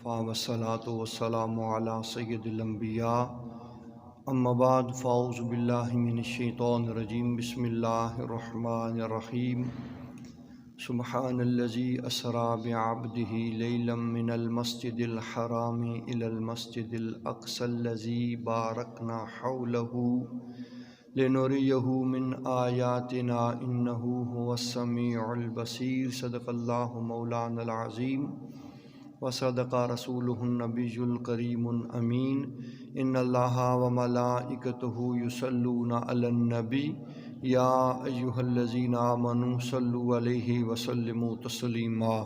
المصطفیٰ والصلاة والسلام علی سید الانبیاء اما بعد فاعوذ باللہ من الشیطان الرجیم بسم اللہ الرحمن الرحیم سبحان الذی اسریٰ بعبدہ لیلا من المسجد الحرام الی المسجد الاقصی الذی بارکنا حولہ لنریہ من آیاتنا انہ هو السمیع البصیر صدق اللہ مولانا العظیم وصدق رسولہ النبی الکریم الامین ان اللہ وملائکتہ یصلون علی النبی یا ایہا الذین آمنوا صلوا علیہ وسلموا تسلیما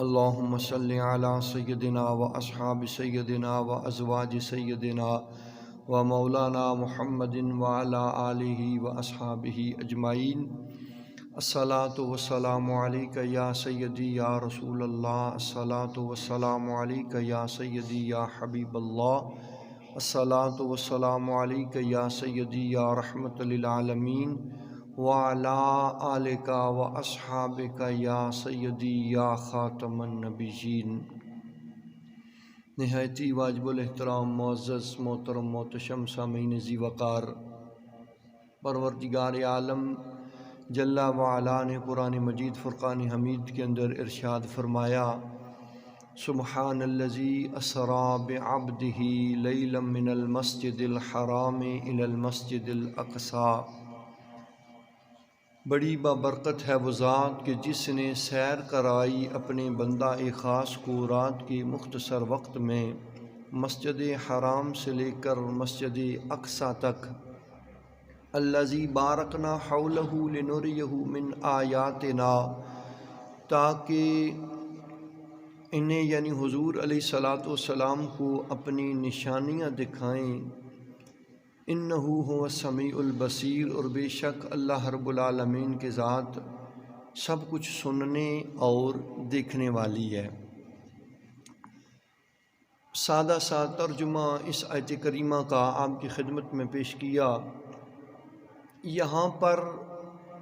اللہم صل علی سیدنا و اصحاب سیدنا و ازواج سیدنا و مولانا محمد وعلی آلہ و اصحابہ اجمعین الصلاۃ والسلام علیک یا سیدی یا رسول اللہ الصلاۃ والسلام علیک یا سیدی یا حبیب اللہ الصلاۃ والسلام علیک یا سیدی یا رحمت للعالمین وعلی آلک و اصحابک یا سیدی یا خاتم النبیین۔ نہایتی واجب الاحترام معزز محترم محتشم سامعین ذی وقار، پروردگار عالم جل وعلا نے قرآن مجید فرقان حمید کے اندر ارشاد فرمایا سبحان الذی اسریٰ بعبدہ لیلا من المسجد الحرام الی المسجد الاقصی۔ بڑی بابرکت ہے وہ ذات کہ جس نے سیر کرائی اپنے بندہ خاص کو رات کے مختصر وقت میں مسجد حرام سے لے کر مسجد اقصی تک، الذی بارکنا حولہ لنریہ من آیاتنا، تاکہ انہیں یعنی حضور علیہ الصلاۃ والسلام کو اپنی نشانیاں دکھائیں۔ انہ هو السمیع البصیر، اور بے شک اللہ رب العالمین کے ذات سب کچھ سننے اور دیکھنے والی ہے۔ سادہ سا ترجمہ اس آیت کریمہ کا آپ کی خدمت میں پیش کیا۔ یہاں پر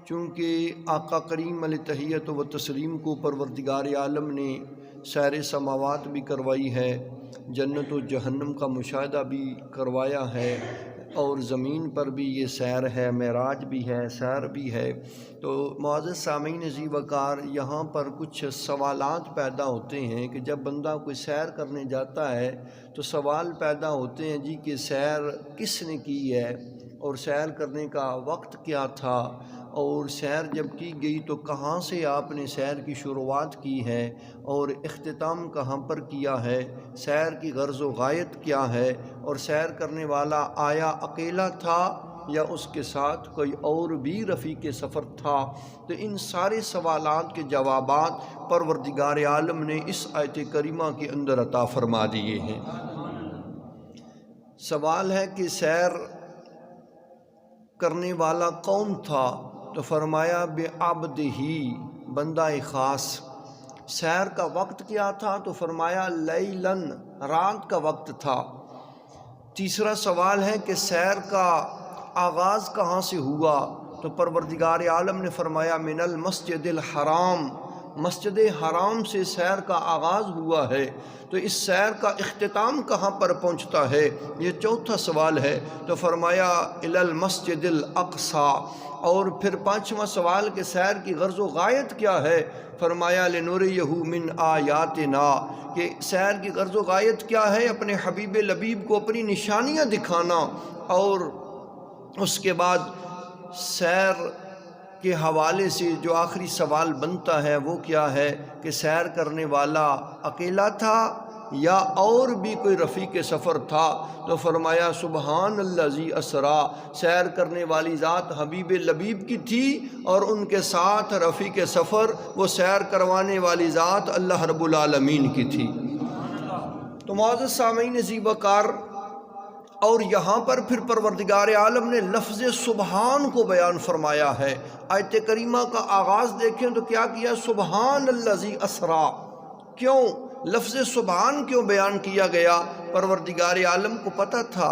چونکہ آقا کریم علیہ تحیت و تسلیم کو پروردگار عالم نے سیر سماوات بھی کروائی ہے، جنت و جہنم کا مشاہدہ بھی کروایا ہے، اور زمین پر بھی یہ سیر ہے، معراج بھی ہے، سیر بھی ہے، تو معزز سامعین ذی وقار یہاں پر کچھ سوالات پیدا ہوتے ہیں کہ جب بندہ کوئی سیر کرنے جاتا ہے تو سوال پیدا ہوتے ہیں جی کہ سیر کس نے کی ہے، اور سیر کرنے کا وقت کیا تھا، اور سیر جب کی گئی تو کہاں سے آپ نے سیر کی شروعات کی ہے اور اختتام کہاں پر کیا ہے، سیر کی غرض و غایت کیا ہے، اور سیر کرنے والا آیا اکیلا تھا یا اس کے ساتھ کوئی اور بھی رفیق سفر تھا۔ تو ان سارے سوالات کے جوابات پروردگار عالم نے اس آیت کریمہ کے اندر عطا فرما دیے ہیں۔ سوال ہے کہ سیر کرنے والا کون تھا، تو فرمایا بعبدہ، بندہ خاص۔ سیر کا وقت کیا تھا، تو فرمایا لیلاً، رات کا وقت تھا۔ تیسرا سوال ہے کہ سیر کا آغاز کہاں سے ہوا، تو پروردگار عالم نے فرمایا من المسجد الحرام، مسجد حرام سے سیر کا آغاز ہوا ہے، تو اس سیر کا اختتام کہاں پر پہنچتا ہے، یہ چوتھا سوال ہے، تو فرمایا الی المسجد الاقصی۔ اور پھر پانچواں سوال کہ سیر کی غرض و غایت کیا ہے، فرمایا لنریہ من آیاتنا، کہ سیر کی غرض و غایت کیا ہے، اپنے حبیب لبیب کو اپنی نشانیاں دکھانا۔ اور اس کے بعد سیر کے حوالے سے جو آخری سوال بنتا ہے وہ کیا ہے کہ سیر کرنے والا اکیلا تھا یا اور بھی کوئی رفیق سفر تھا، تو فرمایا سبحان الذی اسریٰ، سیر کرنے والی ذات حبیب لبیب کی تھی، اور ان کے ساتھ رفیق سفر وہ سیر کروانے والی ذات اللہ رب العالمین کی تھی۔ تو معزز سامعین ذی وقار، اور یہاں پر پھر پروردگار عالم نے لفظ سبحان کو بیان فرمایا ہے۔ آیت کریمہ کا آغاز دیکھیں تو کیا کیا، سبحان الذی اسریٰ۔ کیوں لفظ سبحان کیوں بیان کیا گیا؟ پروردگار عالم کو پتہ تھا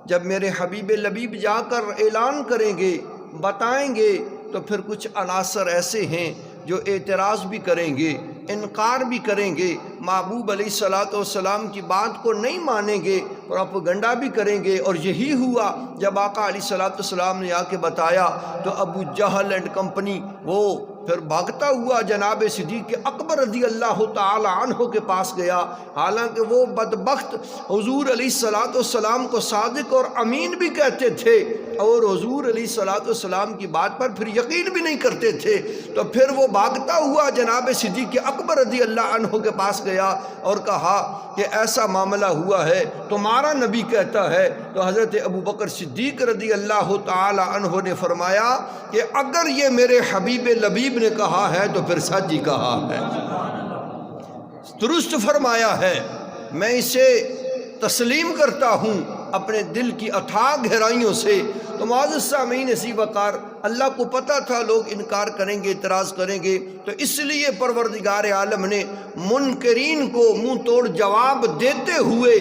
جب میرے حبیب لبیب جا کر اعلان کریں گے، بتائیں گے، تو پھر کچھ عناصر ایسے ہیں جو اعتراض بھی کریں گے، انکار بھی کریں گے، محبوب علیہ الصلوۃ والسلام کی بات کو نہیں مانیں گے، پروپیگنڈا بھی کریں گے۔ اور یہی ہوا جب آقا علیہ الصلوۃ والسلام نے آ کے بتایا تو ابو جہل اینڈ کمپنی وہ پھر بھاگتا ہوا جناب صدیق اکبر رضی اللہ تعالی عنہ کے پاس گیا، حالانکہ وہ بدبخت حضور علیہ الصلوۃ والسلام کو صادق اور امین بھی کہتے تھے اور حضور علیہ الصلوۃ والسلام کی بات پر پھر یقین بھی نہیں کرتے تھے۔ تو پھر وہ بھاگتا ہوا جناب صدیق اکبر رضی اللہ عنہ کے پاس گیا اور کہا کہ ایسا معاملہ ہوا ہے، تمہارا نبی کہتا ہے۔ تو حضرت ابوبکر صدیق رضی اللہ تعالی عنہ نے فرمایا کہ اگر یہ میرے حبیب لبیب نے کہا ہے تو پھر سچ ہی کہا ہے، درست فرمایا ہے، میں اسے تسلیم کرتا ہوں اپنے دل کی اتھاہ گہرائیوں سے۔ تو معزز سامعین اسی وقار اللہ کو پتہ تھا لوگ انکار کریں گے، اعتراض کریں گے، تو اس لیے پروردگار عالم نے منکرین کو منہ توڑ جواب دیتے ہوئے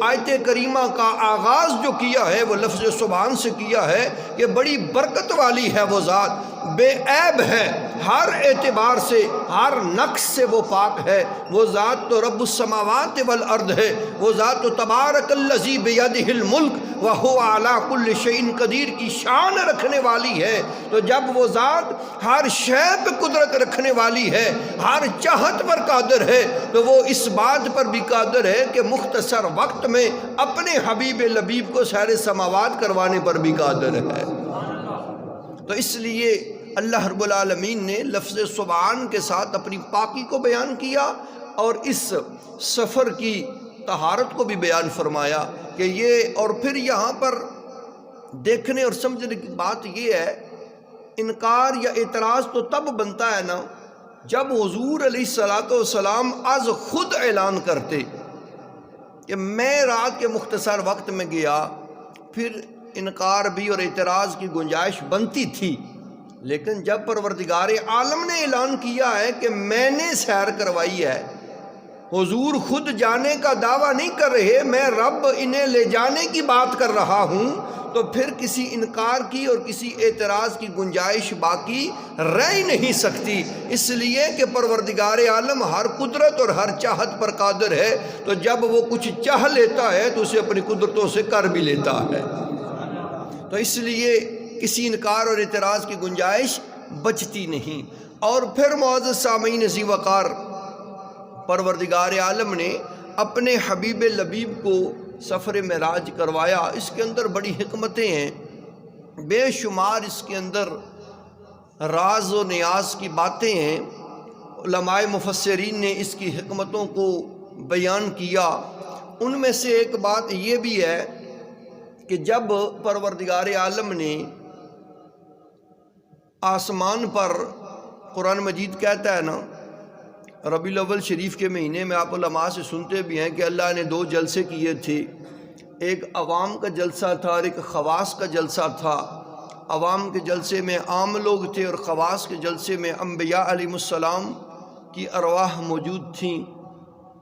آیت کریمہ کا آغاز جو کیا ہے وہ لفظ سبحان سے کیا ہے کہ بڑی برکت والی ہے وہ ذات، بے عیب ہے، ہر اعتبار سے ہر نقص سے وہ پاک ہے۔ وہ ذات تو رب السماوات والارض ہے، وہ ذات تو تبارک الذی بیدہ الملک وہو علی کل شیء قدیر کی شان رکھنے والی ہے۔ تو جب وہ ذات ہر شے پہ قدرت رکھنے والی ہے، ہر چاہت پر قادر ہے، تو وہ اس بات پر بھی قادر ہے کہ مختصر وقت میں اپنے حبیب لبیب کو سیر سماوات کروانے پر بھی قادر ہے۔ تو اس لیے اللہ رب العالمین نے لفظ سبحان کے ساتھ اپنی پاکی کو بیان کیا اور اس سفر کی طہارت کو بھی بیان فرمایا کہ یہ، اور پھر یہاں پر دیکھنے اور سمجھنے کی بات یہ ہے، انکار یا اعتراض تو تب بنتا ہے نا جب حضور علیہ الصلوۃ والسلام از خود اعلان کرتے کہ میں رات کے مختصر وقت میں گیا، پھر انکار بھی اور اعتراض کی گنجائش بنتی تھی۔ لیکن جب پروردگار عالم نے اعلان کیا ہے کہ میں نے سیر کروائی ہے، حضور خود جانے کا دعویٰ نہیں کر رہے، میں رب انہیں لے جانے کی بات کر رہا ہوں، تو پھر کسی انکار کی اور کسی اعتراض کی گنجائش باقی رہ ہی نہیں سکتی، اس لیے کہ پروردگار عالم ہر قدرت اور ہر چاہت پر قادر ہے۔ تو جب وہ کچھ چاہ لیتا ہے تو اسے اپنی قدرتوں سے کر بھی لیتا ہے، تو اس لیے کسی انکار اور اعتراض کی گنجائش بچتی نہیں۔ اور پھر معزز سامعین ذی وقار پروردگار عالم نے اپنے حبیب لبیب کو سفر معراج کروایا۔ اس کے اندر بڑی حکمتیں ہیں، بے شمار اس کے اندر راز و نیاز کی باتیں ہیں۔ علماء مفسرین نے اس کی حکمتوں کو بیان کیا۔ ان میں سے ایک بات یہ بھی ہے کہ جب پروردگار عالم نے آسمان پر، قرآن مجید کہتا ہے نا، ربیع الاول شریف کے مہینے میں آپ علماء سے سنتے بھی ہیں کہ اللہ نے 2 جلسے کیے تھے، ایک عوام کا جلسہ تھا اور ایک خواص کا جلسہ تھا۔ عوام کے جلسے میں عام لوگ تھے اور خواص کے جلسے میں انبیاء علیہ السلام کی ارواح موجود تھیں۔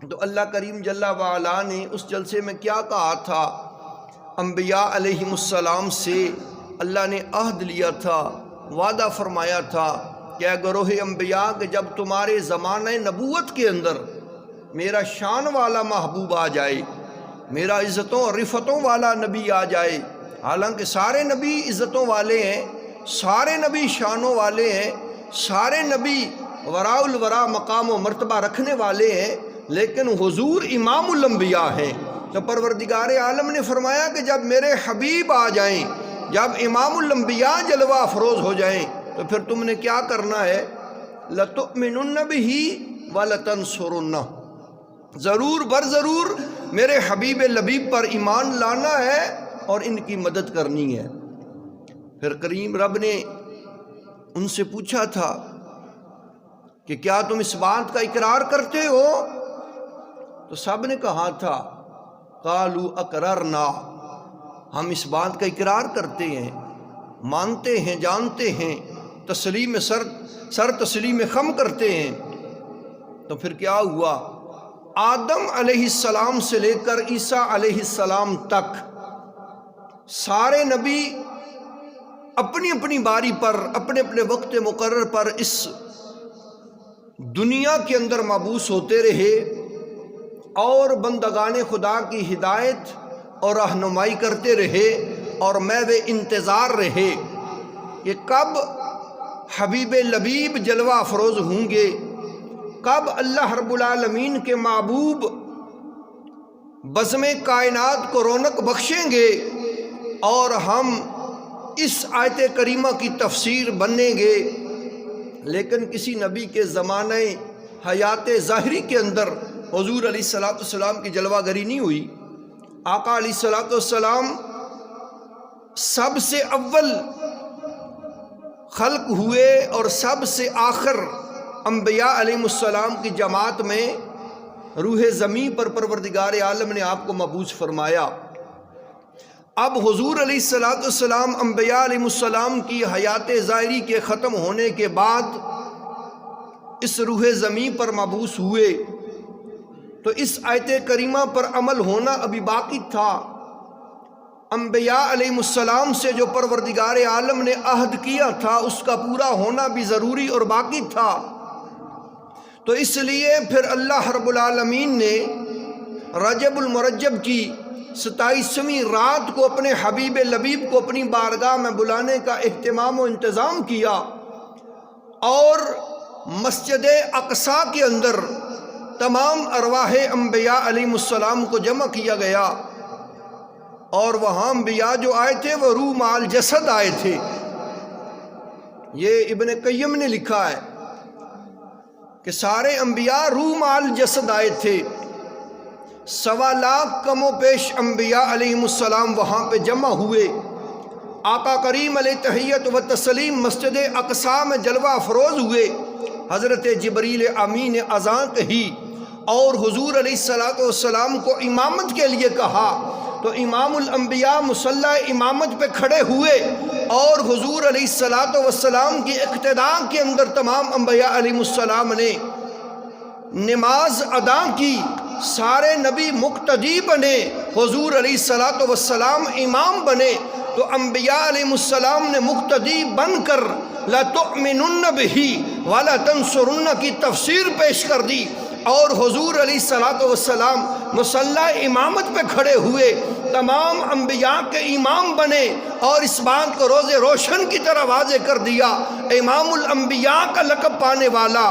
تو اللہ کریم جل وعلا نے اس جلسے میں کیا کہا تھا؟ انبیاء علیہ السلام سے اللہ نے عہد لیا تھا، وعدہ فرمایا تھا کہ اے گروہ انبیاء کہ جب تمہارے زمانہ نبوت کے اندر میرا شان والا محبوب آ جائے، میرا عزتوں اور رفتوں والا نبی آ جائے، حالانکہ سارے نبی عزتوں والے ہیں، سارے نبی شانوں والے ہیں، سارے نبی وراء الورا مقام و مرتبہ رکھنے والے ہیں، لیکن حضور امام الانبیاء ہیں۔ تو پروردگار عالم نے فرمایا کہ جب میرے حبیب آ جائیں، جب امام الانبیاء جلوہ افروز ہو جائیں، تو پھر تم نے کیا کرنا ہے؟ لَتُؤْمِنُنَّ بِهِ وَلَتَنْصُرُنَّهُ، ضرور بر ضرور میرے حبیب لبیب پر ایمان لانا ہے اور ان کی مدد کرنی ہے۔ پھر کریم رب نے ان سے پوچھا تھا کہ کیا تم اس بات کا اقرار کرتے ہو؟ تو سب نے کہا تھا قَالُوا أَقْرَرْنَا، ہم اس بات کا اقرار کرتے ہیں، مانتے ہیں، جانتے ہیں، تسلیم سر تسلیم خم کرتے ہیں۔ تو پھر کیا ہوا؟ آدم علیہ السلام سے لے کر عیسیٰ علیہ السلام تک سارے نبی اپنی اپنی باری پر، اپنے اپنے وقت مقرر پر اس دنیا کے اندر مبعوث ہوتے رہے، اور بندگان خدا کی ہدایت اور رہنمائی کرتے رہے اور محو انتظار رہے کہ کب حبیب لبیب جلوہ افروز ہوں گے، کب اللہ رب العالمین کے محبوب بزم کائنات کو رونق بخشیں گے اور ہم اس آیت کریمہ کی تفسیر بنیں گے۔ لیکن کسی نبی کے زمانہ حیات ظاہری کے اندر حضور علیہ السلام کی جلوہ گری نہیں ہوئی۔ آقا علیہ السلام سب سے اول خلق ہوئے اور سب سے آخر انبیاء علیہ السلام کی جماعت میں روح زمین پر پروردگار عالم نے آپ کو مبعوث فرمایا۔ اب حضور علیہ السلام انبیاء علیہ السلام کی حیات ظاہری کے ختم ہونے کے بعد اس روح زمین پر مبعوث ہوئے تو اس آیت کریمہ پر عمل ہونا ابھی باقی تھا۔ انبیاء علیہ السلام سے جو پروردگار عالم نے عہد کیا تھا اس کا پورا ہونا بھی ضروری اور باقی تھا۔ تو اس لیے پھر اللہ رب العالمین نے رجب المرجب کی 27ویں رات کو اپنے حبیب لبیب کو اپنی بارگاہ میں بلانے کا اہتمام و انتظام کیا اور مسجد اقصی کے اندر تمام ارواح انبیاء علیہ السلام کو جمع کیا گیا، اور وہاں انبیاء جو آئے تھے وہ روح مع الجسد آئے تھے۔ یہ ابن قیم نے لکھا ہے کہ سارے انبیاء روح مع الجسد آئے تھے۔ 1.25 لاکھ کم و بیش انبیاء علیہ السلام وہاں پہ جمع ہوئے۔ آقا کریم علیہ تحیت و تسلیم مسجد اقصی میں جلوہ افروز ہوئے۔ حضرت جبریل امین اذان کہی اور حضور علیہ السلام کو امامت کے لیے کہا تو امام الانبیاء مصلی امامت پہ کھڑے ہوئے اور حضور علیہ السلام کی اقتداء کے اندر تمام انبیاء علیہ السلام نے نماز ادا کی۔ سارے نبی مقتدی بنے، حضور علیہ السلام امام بنے، تو انبیاء علیہ السلام نے مقتدی بن کر لَتُؤْمِنُنَّ بِهِ وَلَتَنْصُرُنَّ کی تفسیر پیش کر دی، اور حضور علیہ السلام مصلی امامت پہ کھڑے ہوئے، تمام انبیاء کے امام بنے اور اس بات کو روز روشن کی طرح واضح کر دیا امام الانبیاء کا لقب پانے والا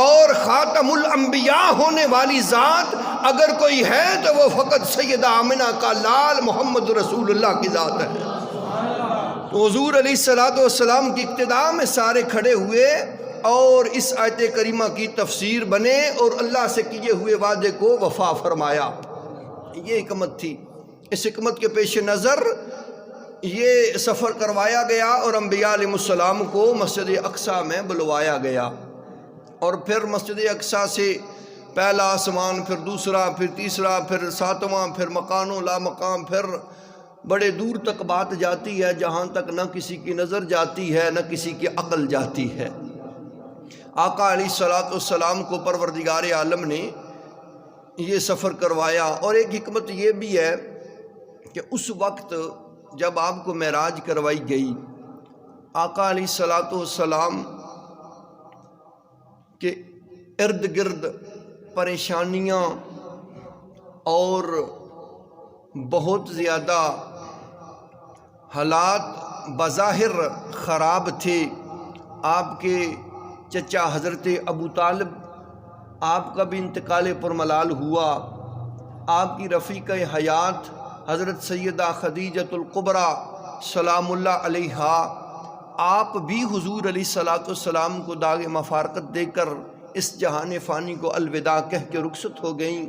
اور خاتم الانبیاء ہونے والی ذات اگر کوئی ہے تو وہ فقط سیدہ آمنہ کا لال محمد رسول اللہ کی ذات ہے۔ تو حضور علیہ السلام کی اقتداء میں سارے کھڑے ہوئے اور اس آیت کریمہ کی تفسیر بنے اور اللہ سے کیے ہوئے وعدے کو وفا فرمایا۔ یہ حکمت تھی۔ اس حکمت کے پیش نظر یہ سفر کروایا گیا اور انبیاء علیہ السلام کو مسجد اقصی میں بلوایا گیا، اور پھر مسجد اقصی سے پہلا آسمان، پھر دوسرا، پھر تیسرا، پھر ساتواں، پھر مکان و لا مقام، پھر بڑے دور تک بات جاتی ہے جہاں تک نہ کسی کی نظر جاتی ہے نہ کسی کی عقل جاتی ہے۔ آقا علیہ السلام کو پروردگار عالم نے یہ سفر کروایا، اور ایک حکمت یہ بھی ہے کہ اس وقت جب آپ کو معراج کروائی گئی، آقا علیہ السلام کے ارد گرد پریشانیاں اور بہت زیادہ حالات بظاہر خراب تھے۔ آپ کے چچا حضرت ابو طالب، آپ کا بھی انتقال پرملال ہوا۔ آپ کی رفیق حیات حضرت سیدہ خدیجۃ الکبریٰ سلام اللہ علیہا، آپ بھی حضور علیہ السلام کو داغ مفارقت دے کر اس جہان فانی کو الوداع کہہ کے رخصت ہو گئیں۔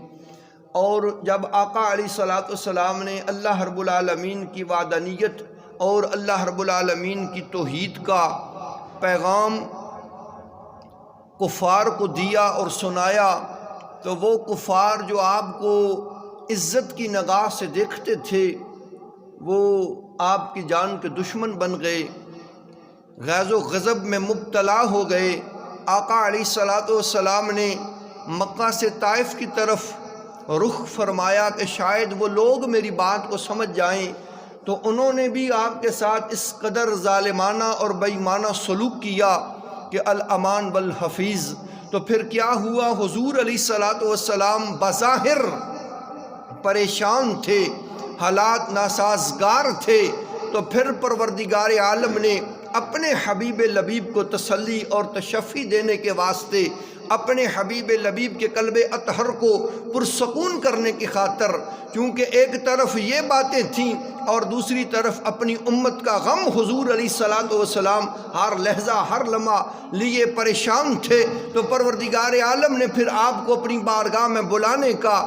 اور جب آقا علیہ السلام نے اللہ رب العالمین کی وحدانیت اور اللہ رب العالمین کی توحید کا پیغام کفار کو دیا اور سنایا، تو وہ کفار جو آپ کو عزت کی نگاہ سے دیکھتے تھے وہ آپ کی جان کے دشمن بن گئے، غیظ و غضب میں مبتلا ہو گئے۔ آقا علیہ السلام نے مکہ سے طائف کی طرف رخ فرمایا کہ شاید وہ لوگ میری بات کو سمجھ جائیں، تو انہوں نے بھی آپ کے ساتھ اس قدر ظالمانہ اور بے ایمانہ سلوک کیا کہ الامان والحفیظ، تو پھر کیا ہوا؟ حضور علیہ الصلوۃ والسلام بظاہر پریشان تھے، حالات ناسازگار تھے، تو پھر پروردگار عالم نے اپنے حبیب لبیب کو تسلی اور تشفی دینے کے واسطے اپنے حبیب لبیب کے قلب اطہر کو پرسکون کرنے کی خاطر، چونکہ ایک طرف یہ باتیں تھیں اور دوسری طرف اپنی امت کا غم، حضور علیہ الصلوۃ والسلام ہر لحظہ ہر لمحہ لیے پریشان تھے، تو پروردگار عالم نے پھر آپ کو اپنی بارگاہ میں بلانے کا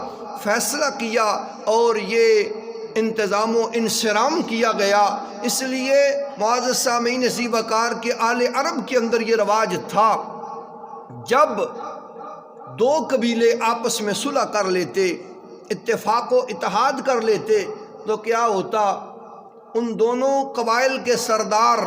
فیصلہ کیا اور یہ انتظام و انصرام کیا گیا۔ اس لیے معزز سامعین ذی وقار کے آل عرب کے اندر یہ رواج تھا، جب دو قبیلے آپس میں صلح کر لیتے، اتفاق و اتحاد کر لیتے، تو کیا ہوتا؟ ان دونوں قبائل کے سردار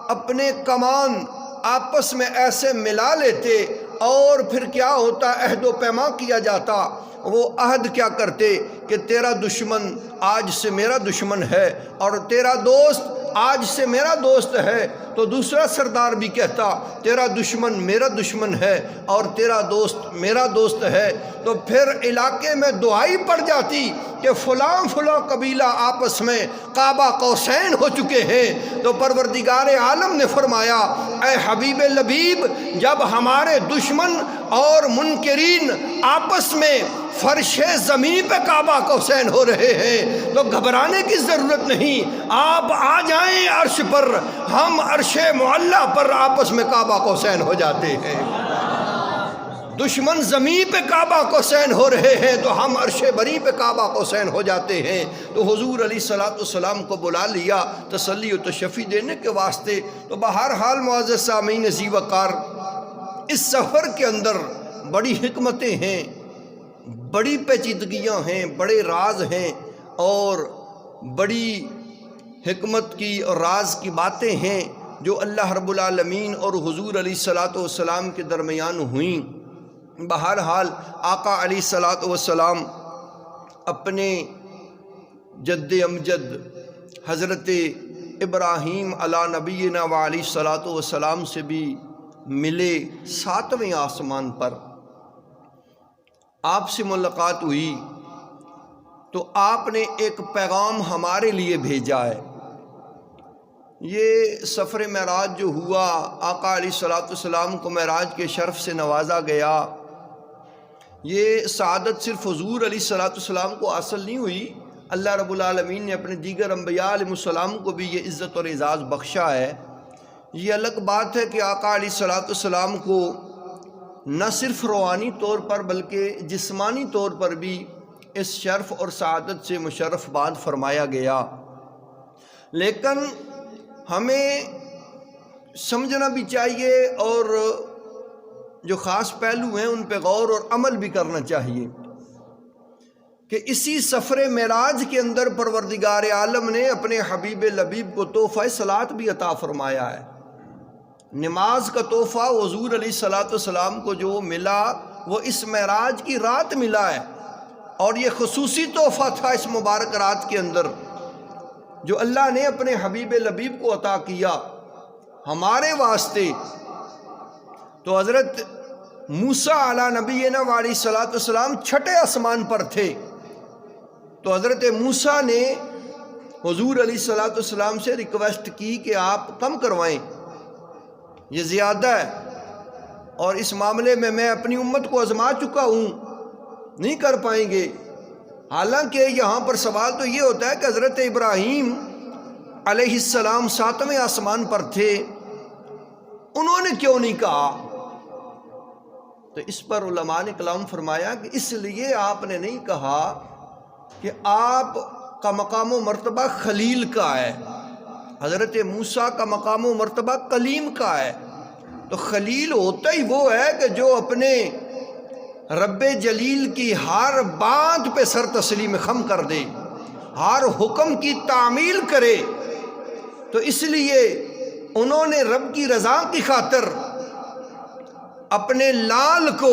اپنے کمان آپس میں ایسے ملا لیتے اور پھر کیا ہوتا؟ عہد و پیمان کیا جاتا۔ وہ عہد کیا کرتے کہ تیرا دشمن آج سے میرا دشمن ہے اور تیرا دوست آج سے میرا دوست ہے، تو دوسرا سردار بھی کہتا تیرا دشمن میرا دشمن ہے اور تیرا دوست میرا دوست ہے، تو پھر علاقے میں دعائی پڑ جاتی کہ فلاں فلاں قبیلہ آپس میں قابہ قوسین ہو چکے ہیں۔ تو پروردگار عالم نے فرمایا اے حبیب لبیب، جب ہمارے دشمن اور منکرین آپس میں فرش زمین پہ کعبہ قوسین ہو رہے ہیں تو گھبرانے کی ضرورت نہیں، آپ آ جائیں عرش پر، ہم عرش معلیٰ پر آپس میں کعبہ قوسین ہو جاتے ہیں۔ دشمن زمین پہ کعبہ قوسین ہو رہے ہیں تو ہم عرش بری پہ کعبہ قوسین ہو جاتے ہیں۔ تو حضور علیہ الصلوۃ والسلام کو بلا لیا تسلی و تشفی دینے کے واسطے۔ تو بہرحال معزز سامعین ذی وقار، اس سفر کے اندر بڑی حکمتیں ہیں، بڑی پیچیدگیاں ہیں، بڑے راز ہیں اور بڑی حکمت کی اور راز کی باتیں ہیں جو اللہ رب العالمین اور حضور علیہ الصلوۃ والسلام کے درمیان ہوئیں۔ بہرحال آقا علیہ الصلوۃ والسلام اپنے جد امجد حضرت ابراہیم علی نبینا و علیہ الصلوۃ والسلام سے بھی ملے 7ویں آسمان پر، آپ سے ملاقات ہوئی تو آپ نے ایک پیغام ہمارے لیے بھیجا ہے۔ یہ سفر معراج جو ہوا، آقا علیہ الصلوۃ والسلام کو معراج کے شرف سے نوازا گیا، یہ سعادت صرف حضور علیہ الصلوۃ والسلام کو حاصل نہیں ہوئی، اللہ رب العالمین نے اپنے دیگر انبیاء علیہ السلام کو بھی یہ عزت اور اعزاز بخشا ہے۔ یہ الگ بات ہے کہ آقا علیہ الصلوۃ والسلام کو نہ صرف روحانی طور پر بلکہ جسمانی طور پر بھی اس شرف اور سعادت سے مشرف باد فرمایا گیا، لیکن ہمیں سمجھنا بھی چاہیے اور جو خاص پہلو ہیں ان پہ غور اور عمل بھی کرنا چاہیے کہ اسی سفر معراج کے اندر پروردگار عالم نے اپنے حبیب لبیب کو تحفہ صلاۃ بھی عطا فرمایا ہے۔ نماز کا تحفہ حضور علیہ الصلوۃ والسلام کو جو ملا وہ اس معراج کی رات ملا ہے، اور یہ خصوصی تحفہ تھا اس مبارک رات کے اندر جو اللہ نے اپنے حبیب لبیب کو عطا کیا ہمارے واسطے۔ تو حضرت موسیٰ علی نبینا و علیہ الصلوۃ والسلام چھٹے آسمان پر تھے، تو حضرت موسیٰ نے حضور علیہ الصلوۃ والسلام سے ریکویسٹ کی کہ آپ کم کروائیں، یہ زیادہ ہے اور اس معاملے میں اپنی امت کو آزما چکا ہوں، نہیں کر پائیں گے۔ حالانکہ یہاں پر سوال تو یہ ہوتا ہے کہ حضرت ابراہیم علیہ السلام 7ویں آسمان پر تھے، انہوں نے کیوں نہیں کہا؟ تو اس پر علماء نے کلام فرمایا کہ اس لیے آپ نے نہیں کہا کہ آپ کا مقام و مرتبہ خلیل کا ہے، حضرت موسیٰ کا مقام و مرتبہ کلیم کا ہے۔ تو خلیل ہوتا ہی وہ ہے کہ جو اپنے رب جلیل کی ہر بات پہ سر تسلیم خم کر دے، ہر حکم کی تعمیل کرے۔ تو اس لیے انہوں نے رب کی رضا کی خاطر اپنے لال کو،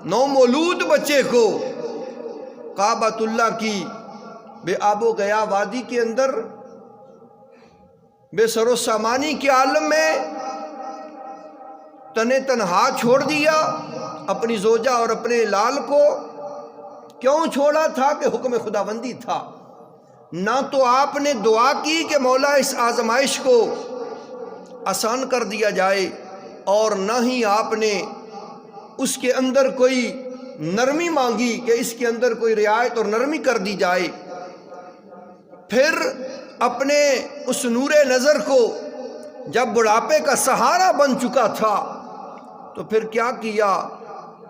نومولود بچے کو، کعبۃ اللہ کی بے آب و گیا وادی کے اندر بے سر و سامانی کے عالم میں تنے تنہا چھوڑ دیا اپنی زوجہ اور اپنے لال کو؟ کیوں چھوڑا تھا؟ کہ حکم خداوندی تھا۔ نہ تو آپ نے دعا کی کہ مولا اس آزمائش کو آسان کر دیا جائے، اور نہ ہی آپ نے اس کے اندر کوئی نرمی مانگی کہ اس کے اندر کوئی رعایت اور نرمی کر دی جائے۔ پھر اپنے اس نور نظر کو جب بڑھاپے کا سہارا بن چکا تھا تو پھر کیا کیا؟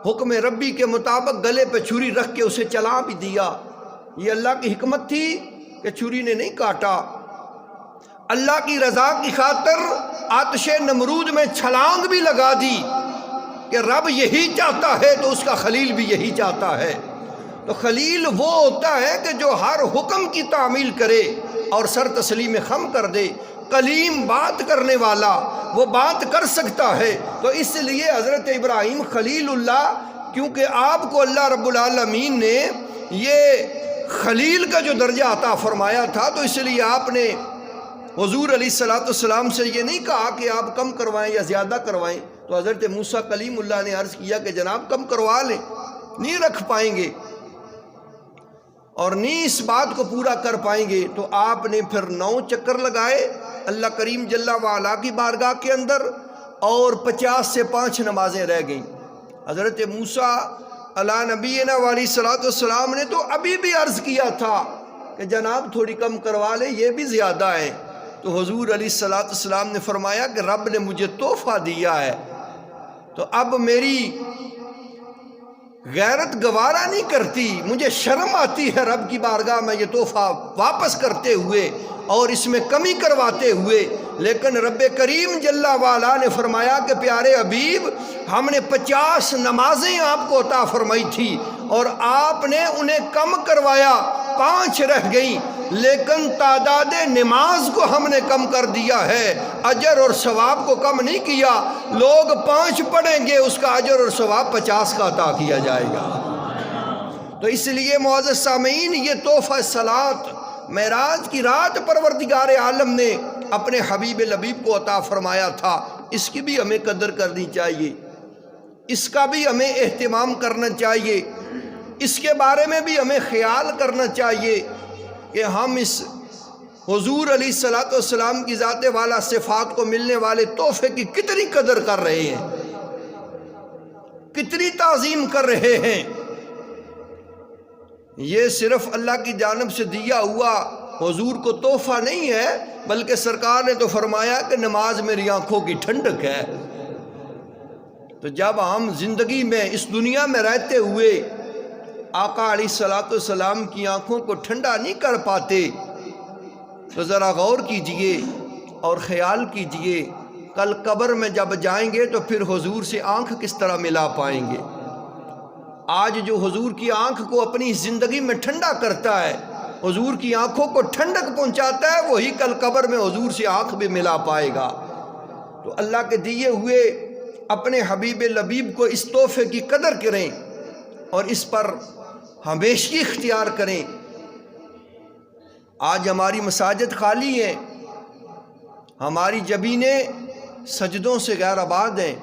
حکم ربی کے مطابق گلے پہ چھری رکھ کے اسے چلا بھی دیا۔ یہ اللہ کی حکمت تھی کہ چھری نے نہیں کاٹا۔ اللہ کی رضا کی خاطر آتش نمرود میں چھلانگ بھی لگا دی کہ رب یہی چاہتا ہے تو اس کا خلیل بھی یہی چاہتا ہے۔ تو خلیل وہ ہوتا ہے کہ جو ہر حکم کی تعمیل کرے اور سر تسلیم خم کر دے۔ کلیم بات کرنے والا، وہ بات کر سکتا ہے۔ تو اس لیے حضرت ابراہیم خلیل اللہ، کیونکہ آپ کو اللہ رب العالمین نے یہ خلیل کا جو درجہ عطا فرمایا تھا، تو اس لیے آپ نے حضور علیہ السلام سے یہ نہیں کہا کہ آپ کم کروائیں یا زیادہ کروائیں۔ تو حضرت موسیٰ کلیم اللہ نے عرض کیا کہ جناب کم کروا لیں، نہیں رکھ پائیں گے اور نہیں اس بات کو پورا کر پائیں گے۔ تو آپ نے پھر 9 چکر لگائے اللہ کریم جل وعلا کی بارگاہ کے اندر، اور 50 سے 5 نمازیں رہ گئیں۔ حضرت موسیٰ علیہ نبینا علیہ السلام نے تو ابھی بھی عرض کیا تھا کہ جناب تھوڑی کم کروا لیں، یہ بھی زیادہ ہے۔ تو حضور علیہ السلام نے فرمایا کہ رب نے مجھے تحفہ دیا ہے، تو اب میری غیرت گوارا نہیں کرتی، مجھے شرم آتی ہے رب کی بارگاہ میں یہ تحفہ واپس کرتے ہوئے اور اس میں کمی کرواتے ہوئے۔ لیکن رب کریم جل وعلا نے فرمایا کہ پیارے حبیب، ہم نے 50 نمازیں آپ کو عطا فرمائی تھی اور آپ نے انہیں کم کروایا، 5 رہ گئیں، لیکن تعداد نماز کو ہم نے کم کر دیا ہے، اجر اور ثواب کو کم نہیں کیا۔ لوگ 5 پڑھیں گے، اس کا اجر اور ثواب 50 کا عطا کیا جائے گا۔ تو اس لیے معزز سامعین، یہ تحفہ صلاۃ معراج کی رات پروردگار عالم نے اپنے حبیب لبیب کو عطا فرمایا تھا، اس کی بھی ہمیں قدر کرنی چاہیے، اس کا بھی ہمیں اہتمام کرنا چاہیے، اس کے بارے میں بھی ہمیں خیال کرنا چاہیے کہ ہم اس حضور علیہ السلام کی ذات والا صفات کو ملنے والے تحفے کی کتنی قدر کر رہے ہیں، کتنی تعظیم کر رہے ہیں۔ یہ صرف اللہ کی جانب سے دیا ہوا حضور کو تحفہ نہیں ہے، بلکہ سرکار نے تو فرمایا کہ نماز میری آنکھوں کی ٹھنڈک ہے۔ تو جب ہم زندگی میں اس دنیا میں رہتے ہوئے آقا علیہ السلام کی آنکھوں کو ٹھنڈا نہیں کر پاتے، تو ذرا غور کیجئے اور خیال کیجئے، کل قبر میں جب جائیں گے تو پھر حضور سے آنکھ کس طرح ملا پائیں گے؟ آج جو حضور کی آنکھ کو اپنی زندگی میں ٹھنڈا کرتا ہے، حضور کی آنکھوں کو ٹھنڈک پہنچاتا ہے، وہی کل قبر میں حضور سے آنکھ بھی ملا پائے گا۔ تو اللہ کے دیے ہوئے اپنے حبیب لبیب کو اس تحفے کی قدر کریں اور اس پر ہمیشگی اختیار کریں۔ آج ہماری مساجد خالی ہیں، ہماری جبینیں سجدوں سے غیر آباد ہیں۔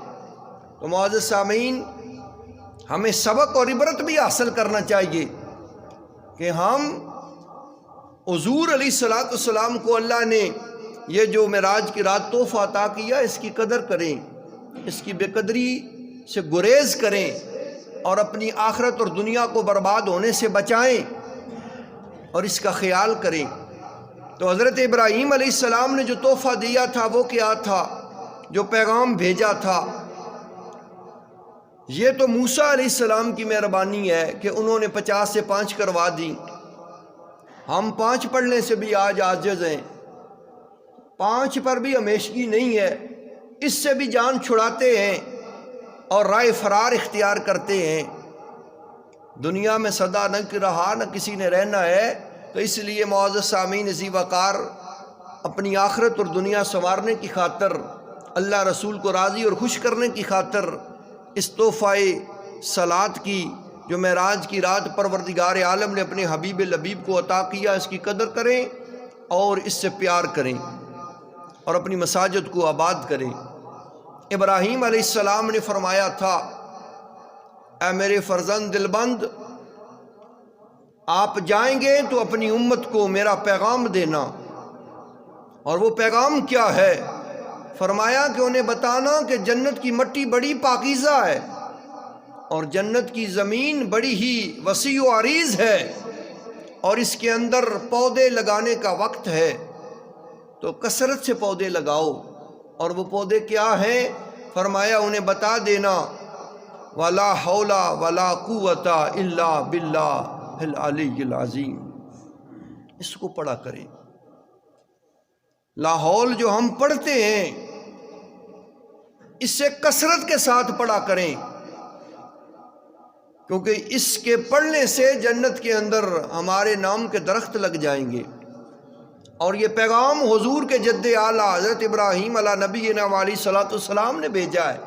تو معزز سامعین، ہمیں سبق اور عبرت بھی حاصل کرنا چاہیے کہ ہم حضور علیہ السلام کو اللہ نے یہ جو معراج کی رات تحفہ عطا کیا، اس کی قدر کریں، اس کی بے قدری سے گریز کریں اور اپنی آخرت اور دنیا کو برباد ہونے سے بچائیں اور اس کا خیال کریں۔ تو حضرت ابراہیم علیہ السلام نے جو تحفہ دیا تھا وہ کیا تھا؟ جو پیغام بھیجا تھا، یہ تو موسیٰ علیہ السلام کی مہربانی ہے کہ انہوں نے 50 سے 5 کروا دی۔ ہم 5 پڑھنے سے بھی آج عاجز ہیں، 5 پر بھی ہمیشگی نہیں ہے، اس سے بھی جان چھڑاتے ہیں اور رائے فرار اختیار کرتے ہیں۔ دنیا میں سدا نہ رہا، نہ کسی نے رہنا ہے، تو اس لیے معزز سامعین ذی وقار اپنی آخرت اور دنیا سنوارنے کی خاطر، اللہ رسول کو راضی اور خوش کرنے کی خاطر اس تحفہ صلاۃ کی جو معراج کی رات پروردگار عالم نے اپنے حبیب لبیب کو عطا کیا، اس کی قدر کریں اور اس سے پیار کریں اور اپنی مساجد کو آباد کریں۔ ابراہیم علیہ السلام نے فرمایا تھا، اے میرے فرزند دلبند، آپ جائیں گے تو اپنی امت کو میرا پیغام دینا۔ اور وہ پیغام کیا ہے؟ فرمایا کہ انہیں بتانا کہ جنت کی مٹی بڑی پاکیزہ ہے اور جنت کی زمین بڑی ہی وسیع و عریض ہے، اور اس کے اندر پودے لگانے کا وقت ہے، تو کثرت سے پودے لگاؤ۔ اور وہ پودے کیا ہیں؟ فرمایا انہیں بتا دینا، وَلَا حَوْلَ وَلَا قُوَّةَ إِلَّا بِاللَّهِ الْعَلِيِّ الْعَظِيمِ۔ اس کو پڑھا کریں۔ لاحول جو ہم پڑھتے ہیں اس سے کثرت کے ساتھ پڑھا کریں، کیونکہ اس کے پڑھنے سے جنت کے اندر ہمارے نام کے درخت لگ جائیں گے۔ اور یہ پیغام حضور کے جد اعلیٰ حضرت ابراہیم علیہ نبینا علیہ الصلوۃ والسلام نے بھیجا ہے۔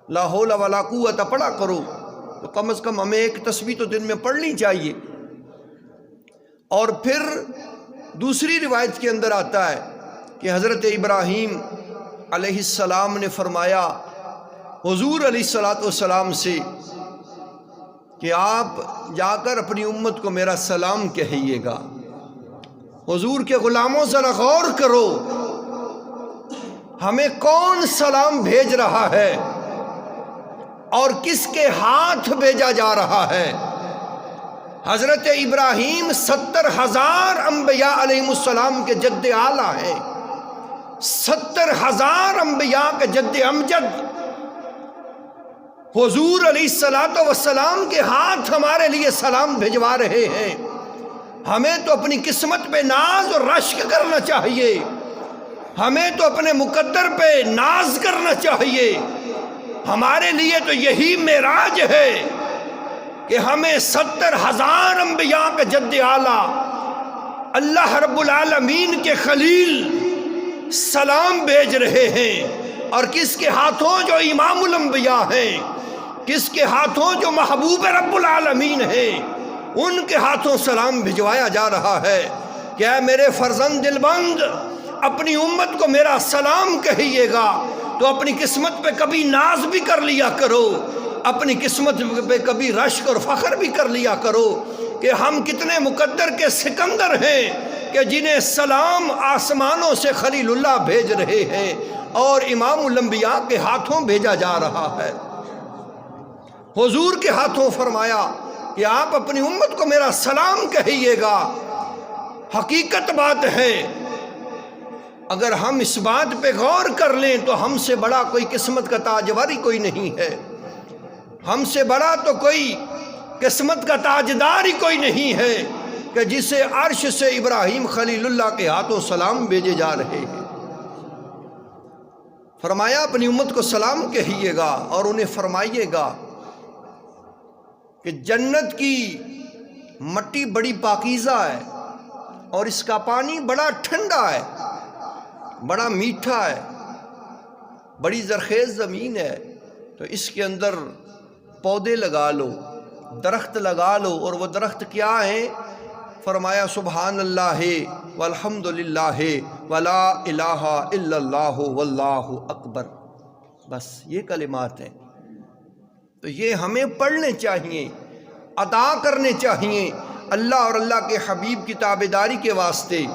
لا حول ولا قوت پڑھا کرو، تو کم از کم ہمیں ایک تسبیح تو دن میں پڑھنی چاہیے۔ اور پھر دوسری روایت کے اندر آتا ہے کہ حضرت ابراہیم علیہ السلام نے فرمایا حضور علیہ الصلوۃ والسلام سے کہ آپ جا کر اپنی امت کو میرا سلام کہیے گا۔ حضور کے غلاموں ذرا غور کرو، ہمیں کون سلام بھیج رہا ہے اور کس کے ہاتھ بھیجا جا رہا ہے؟ حضرت ابراہیم 70,000 انبیاء علیہ السلام کے جد اعلیٰ ہیں، 70,000 انبیاء کے جد امجد حضور علیہ السلام کے ہاتھ ہمارے لیے سلام بھجوا رہے ہیں۔ ہمیں تو اپنی قسمت پہ ناز اور رشک کرنا چاہیے، ہمیں تو اپنے مقدر پہ ناز کرنا چاہیے۔ ہمارے لیے تو یہی معراج ہے کہ ہمیں 70,000 انبیاء کے جد اعلیٰ اللہ رب العالمین کے خلیل سلام بھیج رہے ہیں، اور کس کے ہاتھوں؟ جو امام الانبیاء ہیں، کس کے ہاتھوں؟ جو محبوب رب العالمین ہیں، ان کے ہاتھوں سلام بھجوایا جا رہا ہے کہ اے میرے فرزند دلبند، اپنی امت کو میرا سلام کہیے گا، تو اپنی قسمت پہ کبھی ناز بھی کر لیا کرو، اپنی قسمت پہ کبھی رشک اور فخر بھی کر لیا کرو کہ ہم کتنے مقدر کے سکندر ہیں کہ جنہیں سلام آسمانوں سے خلیل اللہ بھیج رہے ہیں اور امام الانبیاء کے ہاتھوں بھیجا جا رہا ہے۔ حضور کے ہاتھوں فرمایا کہ آپ اپنی امت کو میرا سلام کہیے گا۔ حقیقت بات ہے، اگر ہم اس بات پہ غور کر لیں تو ہم سے بڑا کوئی قسمت کا تاجور کوئی نہیں ہے، ہم سے بڑا تو کوئی قسمت کا تاجدار ہی کوئی نہیں ہے کہ جسے عرش سے ابراہیم خلیل اللہ کے ہاتھوں سلام بھیجے جا رہے ہیں۔ فرمایا اپنی امت کو سلام کہیے گا، اور انہیں فرمائیے گا کہ جنت کی مٹی بڑی پاکیزہ ہے اور اس کا پانی بڑا ٹھنڈا ہے، بڑا میٹھا ہے، بڑی زرخیز زمین ہے، تو اس کے اندر پودے لگا لو، درخت لگا لو۔ اور وہ درخت کیا ہیں؟ فرمایا سبحان اللہ والحمد للہ ولا الہ الا اللہ واللہ اکبر۔ بس یہ کلمات ہیں، تو یہ ہمیں پڑھنے چاہیے، ادا کرنے چاہیے اللہ اور اللہ کے حبیب کی تابعداری کے واسطے۔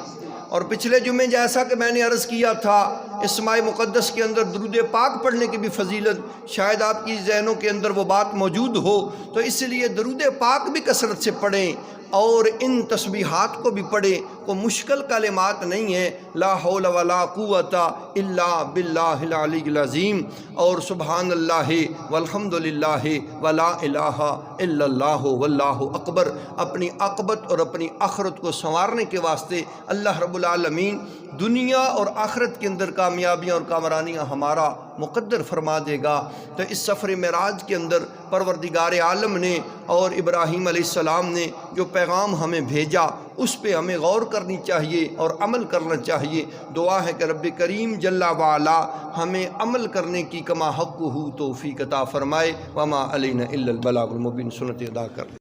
اور پچھلے جمعے جیسا کہ میں نے عرض کیا تھا، اس ماہ مقدس کے اندر درود پاک پڑھنے کی بھی فضیلت، شاید آپ کی ذہنوں کے اندر وہ بات موجود ہو، تو اس لیے درود پاک بھی کثرت سے پڑھیں اور ان تسبیحات کو بھی پڑھیں۔ وہ مشکل کلمات نہیں ہیں، لا حول ولا قوت الا باللہ العلی العظیم، اور سبحان اللہ والحمد للہ ولا الہ الا اللہ واللہ اکبر۔ اپنی عاقبت اور اپنی آخرت کو سنوارنے کے واسطے اللہ رب العالمین دنیا اور آخرت کے اندر کامیابیاں اور کامرانیاں ہمارا مقدر فرما دے گا۔ تو اس سفر معراج کے اندر پروردگار عالم نے اور ابراہیم علیہ السلام نے جو پیغام ہمیں بھیجا، اس پہ ہمیں غور کرنی چاہیے اور عمل کرنا چاہیے۔ دعا ہے کہ رب کریم جل وعلا ہمیں عمل کرنے کی کما حق ہو توفیق عطا فرمائے۔ وما علینا الا البلاغ المبین۔ سنت ادا کر لیں۔